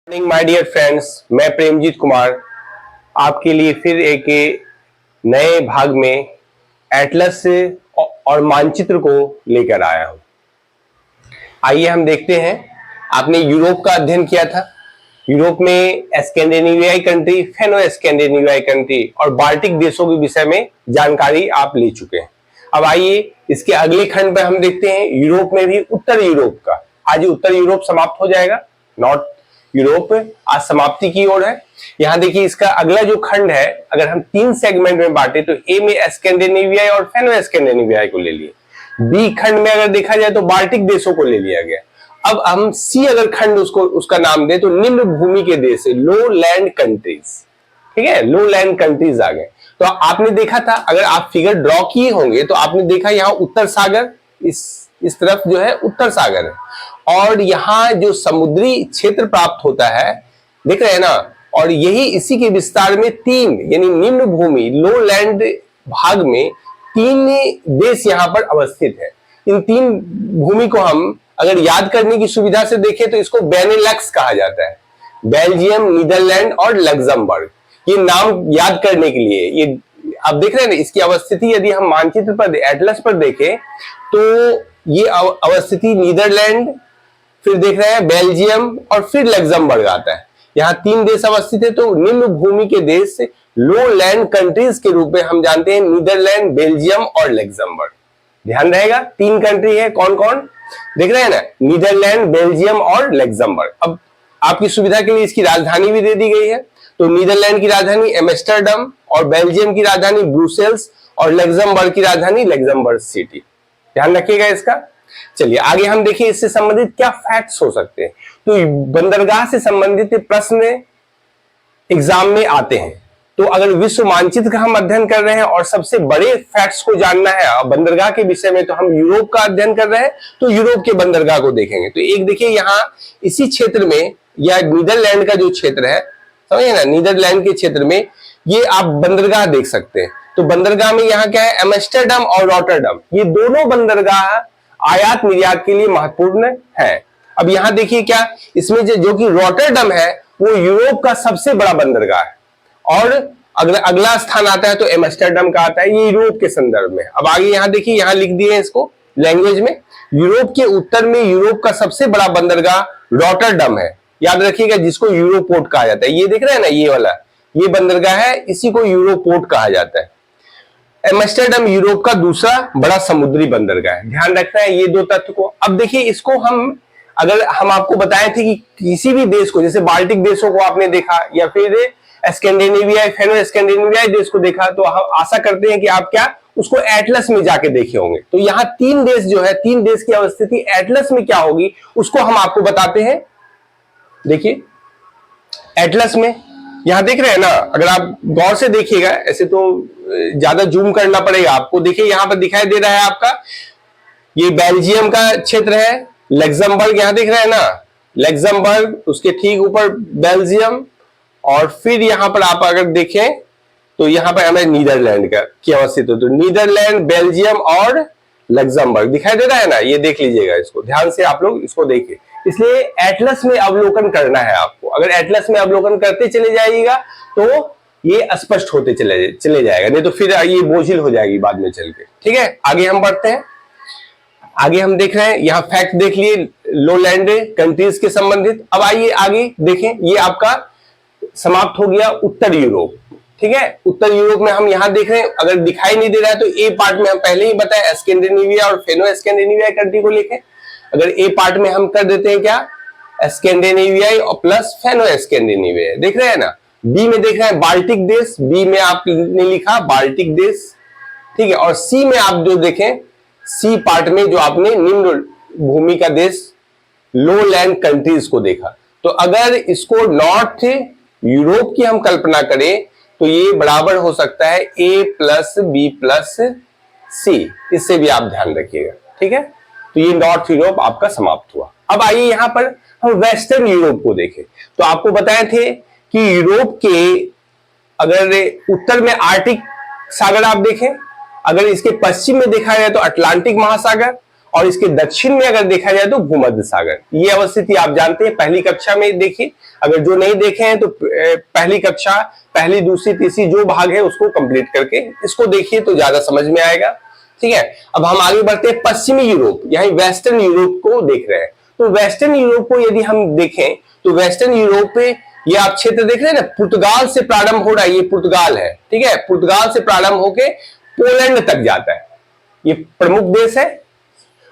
Morning my dear friends, मैं प्रेमजीत कुमार आपके लिए फिर एक नए भाग में एटलस और मानचित्र को लेकर आया हूं। आइए हम देखते हैं। आपने यूरोप का अध्ययन किया था। यूरोप में स्कैंडिनेवियाई कंट्री, फेनो स्कैंडिनेवियाई कंट्री और बाल्टिक देशों के विषय में जानकारी आप ले चुके हैं। अब आइए इसके अगले खंड पर हम देखते हैं यूरोप में भी उत्तर यूरोप का। आज उत्तर यूरोप समाप्त हो जाएगा, नॉर्थ यूरोप आज समाप्ति की ओर है। यहां देखिए इसका अगला जो खंड है, अगर हम 3 सेगमेंट में बांटे तो ए में स्कैंडिनेवियाई और फेनो स्कैंडिनेवियाई को ले लिए। बी खंड में अगर देखा जाए तो बाल्टिक देशों को ले लिया गया। अब हम सी अगर खंड उसका नाम दे तो निम्न भूमि के देश, लो लैंड कंट्रीज। ठीक है, लो लैंड कंट्रीज आ गए। तो आपने देखा था, अगर आप फिगर ड्रॉ किए होंगे तो आपने देखा यहाँ उत्तर सागर, इस तरफ जो है उत्तर सागर है और यहाँ जो समुद्री क्षेत्र प्राप्त होता है, देख रहे हैं ना। और यही इसी के विस्तार में 3 यानी निम्न भूमि लो लैंड भाग में 3 देश यहाँ पर अवस्थित है। इन 3 भूमि को हम अगर याद करने की सुविधा से देखें तो इसको बेनेलक्स कहा जाता है। बेल्जियम, नीदरलैंड और लग्जमबर्ग, ये नाम याद करने के लिए। ये आप देख रहे हैं ना, इसकी अवस्थिति यदि हम मानचित्र पर, एटलस पर देखें तो ये अवस्थिति नीदरलैंड, फिर देख रहे हैं बेल्जियम और फिर लग्जमबर्ग आता है। यहाँ 3 देश अवस्थित है। तो निम्न भूमि के देश लो लैंड कंट्रीज के रूप में हम जानते हैं नीदरलैंड, बेल्जियम और लग्जमबर्ग। ध्यान रहेगा 3 कंट्री है। कौन कौन देख रहे हैं ना, नीदरलैंड, बेल्जियम और लग्जमबर्ग। अब आपकी सुविधा के लिए इसकी राजधानी भी दे दी गई है। तो नीदरलैंड की राजधानी एम्स्टर्डम और बेल्जियम की राजधानी ब्रुसेल्स और लग्जमबर्ग की राजधानी लग्जमबर्ग सिटी। ध्यान रखिएगा इसका। चलिए आगे हम देखिए इससे संबंधित क्या फैक्ट्स हो सकते हैं। तो बंदरगाह से संबंधित प्रश्न एग्जाम में आते हैं। तो अगर विश्व मानचित्र का हम अध्ययन कर रहे हैं और सबसे बड़े फैक्ट्स को जानना है बंदरगाह के विषय में, तो हम यूरोप का अध्ययन कर रहे हैं तो यूरोप के बंदरगाह को देखेंगे। तो एक देखिए यहाँ इसी क्षेत्र में, या नीदरलैंड का जो क्षेत्र है, समझिए ना, नीदरलैंड के क्षेत्र में ये आप बंदरगाह देख सकते हैं। तो बंदरगाह में यहाँ क्या है, एम्स्टर्डम और रॉटरडम, ये दोनों बंदरगाह आयात निर्यात के लिए महत्वपूर्ण है। अब यहाँ देखिए क्या, इसमें जो कि रॉटरडम है वो यूरोप का सबसे बड़ा बंदरगाह है और अगला स्थान आता है तो एम्स्टर्डम का आता है, ये यूरोप के संदर्भ में। अब आगे यहाँ देखिए, यहाँ लिख दिए हैं इसको लैंग्वेज में। यूरोप के उत्तर में यूरोप का सबसे बड़ा बंदरगाह रॉटरडम है, याद रखिएगा, जिसको यूरोपोर्ट कहा जाता है। ये देख रहे हैं ना, ये वाला ये बंदरगाह है, इसी को यूरोपोर्ट कहा जाता है। एम्स्टर्डम यूरोप का दूसरा बड़ा समुद्री बंदरगाह है। ध्यान रखना है ये 2 तथ्य को। अब देखिए इसको हम, अगर हम आपको बताए थे कि किसी भी देश को, जैसे बाल्टिक देशों को आपने देखा या फिर स्कैंडिनेवियाई, फेनो स्कैंडिनेवियाई देश को देखा, तो हम आशा करते हैं कि आप क्या उसको एटलस में जाके देखे होंगे। तो यहाँ 3 देश जो है, 3 देश की अवस्थिति एटलस में क्या होगी उसको हम आपको बताते हैं। देखिए एटलस में यहां देख रहे हैं ना, अगर आप गौर से देखिएगा, ऐसे तो ज्यादा जूम करना पड़ेगा आपको। देखिए यहां पर दिखाई दे रहा है आपका, ये बेल्जियम का क्षेत्र है, लग्जमबर्ग यहां देख रहे हैं ना, लग्जमबर्ग, उसके ठीक ऊपर बेल्जियम, और फिर यहां पर आप अगर देखें तो यहां पर हमें नीदरलैंड का की अवस्थित हो। तो नीदरलैंड, बेल्जियम और लग्जमबर्ग दिखाई दे रहा है ना, ये देख लीजिएगा, इसको ध्यान से आप लोग इसको देखिए। इसलिए एटलस में अवलोकन करना है आपको। अगर एटलस में अवलोकन करते चले जाइएगा तो ये स्पष्ट होते चले जाएगा, नहीं तो फिर ये बोझिल हो जाएगी बाद में चल के। ठीक है, आगे हम बढ़ते हैं। आगे हम देख रहे हैं, यहाँ फैक्ट देख लिए लो लैंड कंट्रीज के संबंधित। अब आइए आगे देखें, ये आपका समाप्त हो गया उत्तर यूरोप। ठीक है, उत्तर यूरोप में हम यहाँ देख रहे हैं, अगर दिखाई नहीं दे रहा है तो ए पार्ट में हम पहले ही बताया स्कैंडिनेविया और फेनो स्कैंडिनेविया कंट्री को लेके। अगर ए पार्ट में हम कर देते हैं क्या, स्कैंडिनेवियाई और प्लस फेनो स्कैंडिनेविया, देख रहे हैं ना। बी में देख रहे हैं बाल्टिक देश, बी में आपने लिखा बाल्टिक देश। ठीक है, और सी में आप जो देखें, सी पार्ट में जो आपने निम्न भूमि का देश लो लैंड कंट्रीज को देखा। तो अगर इसको नॉर्थ यूरोप की हम कल्पना करें तो ये बराबर हो सकता है ए प्लस बी प्लस सी, इससे भी आप ध्यान रखिएगा। ठीक है, तो ये नॉर्थ यूरोप आपका समाप्त हुआ। अब आइए यहां पर हम वेस्टर्न यूरोप को देखें। तो आपको बताए थे कि यूरोप के अगर उत्तर में आर्कटिक सागर आप देखें, अगर इसके पश्चिम में देखा जाए तो अटलांटिक महासागर, और इसके दक्षिण में अगर देखा जाए तो भूमध्य सागर। ये अवस्थिति आप जानते हैं, पहली कक्षा में देखिए, अगर जो नहीं देखे हैं तो पहली कक्षा पहली दूसरी तीसरी जो भाग है उसको कंप्लीट करके इसको देखिए तो ज्यादा समझ में आएगा। ठीक है, अब हम आगे बढ़ते हैं पश्चिमी यूरोप, यानी वेस्टर्न यूरोप को देख रहे हैं। तो वेस्टर्न यूरोप को यदि हम देखें तो वेस्टर्न यूरोप पे ये आप क्षेत्र देख रहे हैं ना, पुर्तगाल से प्रारंभ हो रहा है, ये पुर्तगाल है। ठीक है, पुर्तगाल से प्रारंभ होके पोलैंड तक जाता है, ये प्रमुख देश है।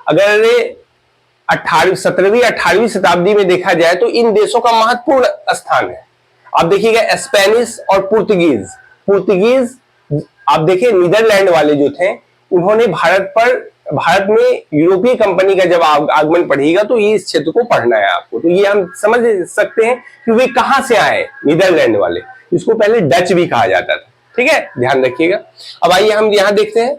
अगर 17वीं 18वीं शताब्दी में देखा जाए तो इन देशों का महत्वपूर्ण स्थान है। आप देखिएगा स्पेनिश और पुर्तगीज आप देखिए नीदरलैंड वाले जो थे उन्होंने भारत में यूरोपीय कंपनी का जब आगमन पढ़िएगा तो ये इस क्षेत्र को पढ़ना है आपको। तो ये हम समझ सकते हैं कि वे कहां से आए, नीदरलैंड वाले। इसको पहले डच भी कहा जाता था। ठीक है, ध्यान रखिएगा। अब आइए हम यहां देखते हैं,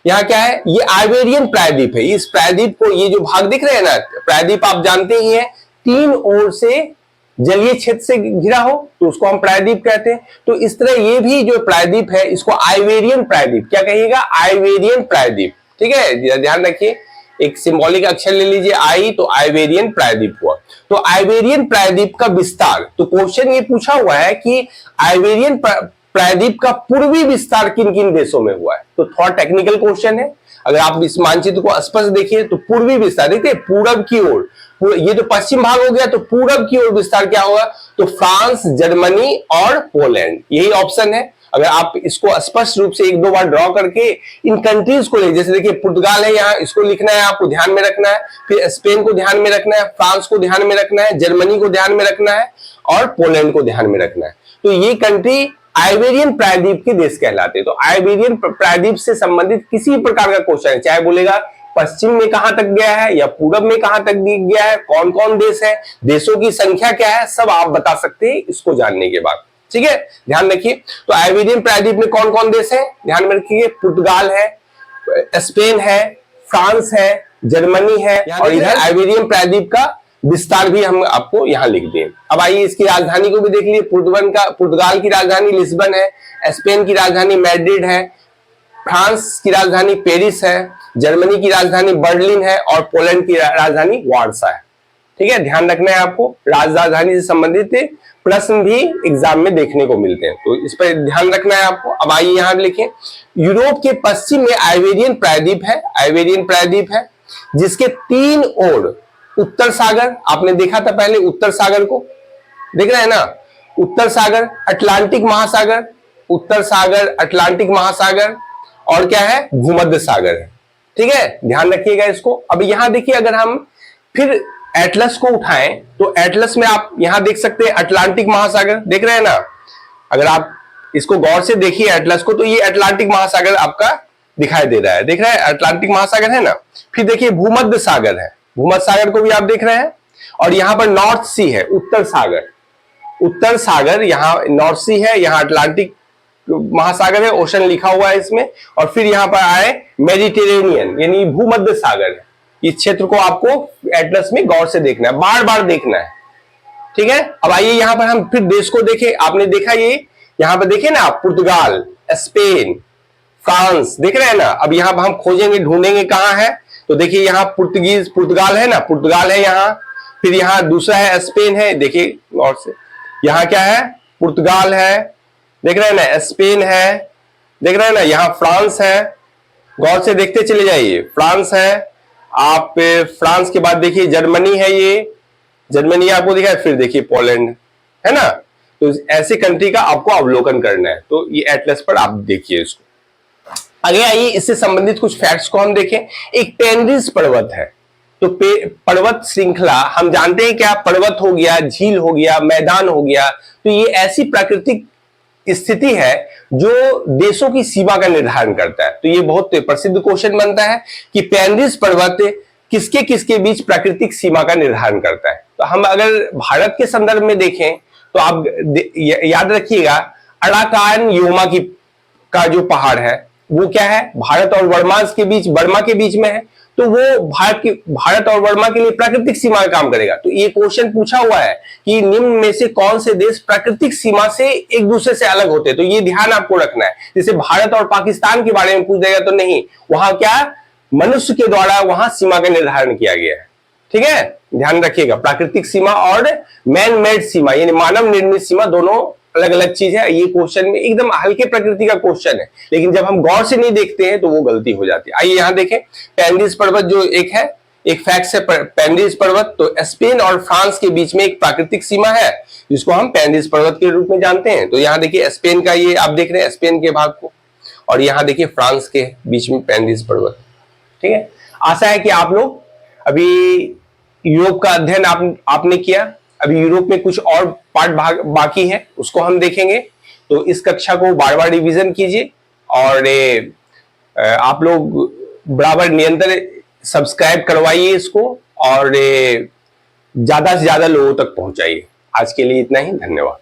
यहाँ क्या है, ये आइबेरियन प्रायद्वीप है। इस प्रायद्वीप को, ये जो भाग दिख रहे हैं ना, प्रायद्वीप आप जानते ही हैं, तीन ओर से जलीय क्षेत्र से घिरा हो तो उसको हम प्रायद्वीप कहते हैं। तो इस तरह ये भी जो प्रायद्वीप है इसको आइबेरियन प्रायद्वीप, क्या कहिएगा, आइबेरियन प्रायद्वीप। ठीक है, ध्यान रखिए, एक सिंबॉलिक अक्षर ले लीजिए आई, तो आइबेरियन प्रायद्वीप हुआ। तो आइबेरियन प्रायद्वीप का विस्तार, तो क्वेश्चन ये पूछा हुआ है कि आइबेरियन प्रायद्वीप का पूर्वी विस्तार किन किन देशों में हुआ है। तो थोड़ा टेक्निकल क्वेश्चन है, अगर आप इस मानचित्र को स्पष्ट देखिए तो पूर्वी विस्तार, देखिए पूरब की ओर, ये तो पश्चिम भाग हो गया, तो पूरब की ओर विस्तार क्या होगा, तो फ्रांस, जर्मनी और पोलैंड, यही ऑप्शन है। अगर आप इसको स्पष्ट रूप से एक दो बार ड्रॉ करके इन कंट्रीज को ले, जैसे देखिए पुर्तगाल है, यहाँ इसको लिखना है, आपको ध्यान में रखना है, फिर स्पेन को ध्यान में रखना है, फ्रांस को ध्यान में रखना है, जर्मनी को ध्यान में रखना है और पोलैंड को ध्यान में रखना है। तो ये कंट्री आइबेरियन प्रायद्वीप के देश कहलाते हैं। तो आइबेरियन प्रायद्वीप से संबंधित किसी प्रकार का क्वेश्चन है, चाहे बोलेगा पश्चिम में कहां तक गया है या पूरब में कहां तक गया है, कौन कौन देश है, देशों की संख्या क्या है, सब आप बता सकते हैं इसको जानने के बाद। ठीक है, ध्यान रखिए। तो आइबेरियन प्रायद्वीप में कौन कौन देश है, ध्यान में रखिए, पुर्तगाल है, स्पेन है, फ्रांस है, जर्मनी है, और इधर आइबेरियन प्रायद्वीप का विस्तार भी हम आपको यहां लिख दें। अब आइए इसकी राजधानी को भी देख लीजिए। पुर्तगाल की राजधानी लिस्बन है, स्पेन की राजधानी मैड्रिड है, फ्रांस की राजधानी पेरिस है, जर्मनी की राजधानी बर्लिन है और पोलैंड की राजधानी वार्सा है। ठीक है, ध्यान रखना है आपको, राजधानी से संबंधित प्रश्न भी एग्जाम में देखने को मिलते हैं, तो इस पर ध्यान रखना है आपको। अब आइए यहां लिखें, यूरोप के पश्चिम में आइबेरियन प्रायद्वीप है, आइबेरियन प्रायद्वीप है जिसके तीन ओर उत्तर सागर, आपने देखा था पहले उत्तर सागर को, देख रहे हैं ना, उत्तर सागर, अटलांटिक महासागर, उत्तर सागर, अटलांटिक महासागर और क्या है, भूमध्य सागर है। ठीक है, ध्यान रखिएगा इसको। अब यहां देखिए, अगर हम फिर एटलस को उठाएं तो एटलस में आप यहां देख सकते हैं अटलांटिक महासागर, देख रहे हैं ना, अगर आप इसको गौर से देखिए एटलस को, तो ये अटलांटिक महासागर आपका दिखाई दे रहा है, देख रहे हैं, अटलांटिक महासागर है ना। फिर देखिए भूमध्य सागर है, भूमध्य सागर को भी आप देख रहे हैं, और यहां पर नॉर्थ सी है, उत्तर सागर, उत्तर सागर, यहां नॉर्थ सी है, यहां अटलांटिक महासागर है, ओशन लिखा हुआ है इसमें, और फिर यहां पर आए मेडिटेरेनियन यानी भूमध्य सागर है। इस क्षेत्र को आपको एटलस में गौर से देखना है, बार बार देखना है। ठीक है, अब आइए यहां पर हम फिर देश को देखें, आपने देखा ये यहां पर देखे ना, पुर्तगाल, स्पेन, फ्रांस, देख रहे हैं ना। अब यहां पर हम खोजेंगे, ढूंढेंगे कहां है, तो देखिए यहां पुर्तगाल है ना, पुर्तगाल है यहां, फिर यहां दूसरा है स्पेन है, देखिए गौर से, यहां क्या है, पुर्तगाल है, देख रहे हैं ना, स्पेन है, देख रहे हैं ना, यहां फ्रांस है, गौर से देखते चले जाइए, फ्रांस है, आप फ्रांस के बाद देखिए जर्मनी है, ये जर्मनी आपको दिखा है, फिर देखिए पोलैंड है ना। तो ऐसे कंट्री का आपको अवलोकन करना है, तो ये एटलस पर आप देखिए इसको। आगे आइए, इससे संबंधित कुछ फैक्ट्स को हम देखें। एक पेनरिज पर्वत है, तो पर्वत श्रृंखला हम जानते हैं क्या, पर्वत हो गया, झील हो गया, मैदान हो गया, तो ये ऐसी प्राकृतिक स्थिति है जो देशों की सीमा का निर्धारण करता है। तो ये बहुत प्रसिद्ध क्वेश्चन बनता है कि पेनरिज पर्वत किसके किसके बीच प्राकृतिक सीमा का निर्धारण करता है। तो हम अगर भारत के संदर्भ में देखें तो आप याद रखिएगा, अराकान योमा का जो पहाड़ है वो क्या है, भारत और बर्मा के बीच में है, तो वो भारत और वर्मा के लिए प्राकृतिक सीमा का काम करेगा। तो ये क्वेश्चन पूछा हुआ है कि निम्न में से कौन से देश प्राकृतिक सीमा से एक दूसरे से अलग होते हैं, तो ये ध्यान आपको रखना है। जैसे भारत और पाकिस्तान के बारे में पूछ देगा तो नहीं, वहां क्या मनुष्य के द्वारा वहां सीमा का निर्धारण किया गया है। ठीक है, ध्यान रखिएगा, प्राकृतिक सीमा और मैन मेड सीमा यानी मानव निर्मित सीमा दोनों अलग अलग चीज है। ये क्वेश्चन में एकदम हल्के प्रकृति का क्वेश्चन है, लेकिन जब हम गौर से नहीं देखते हैं तो वो गलती हो जाती है। आइए यहां देखें, पेंडिस पर्वत जो एक है, एक फैक्ट है, पेंडिस पर्वत तो स्पेन और फ्रांस के बीच में एक प्राकृतिक सीमा है जिसको हम पेंडिस पर्वत के रूप में जानते हैं। तो यहां देखिए स्पेन का, ये आप देख रहे हैं स्पेन के भाग को, और यहां देखिए फ्रांस के बीच में पेंडिस पर्वत। ठीक है, आशा है कि आप लोग अभी यूरोप का अध्ययन आपने किया। अभी यूरोप में कुछ और पार्ट भाग बाकी है, उसको हम देखेंगे। तो इस कक्षा को बार बार रिवीजन कीजिए और आप लोग बराबर निरंतर सब्सक्राइब करवाइए इसको और ज्यादा से ज्यादा लोगों तक पहुंचाइए। आज के लिए इतना ही, धन्यवाद।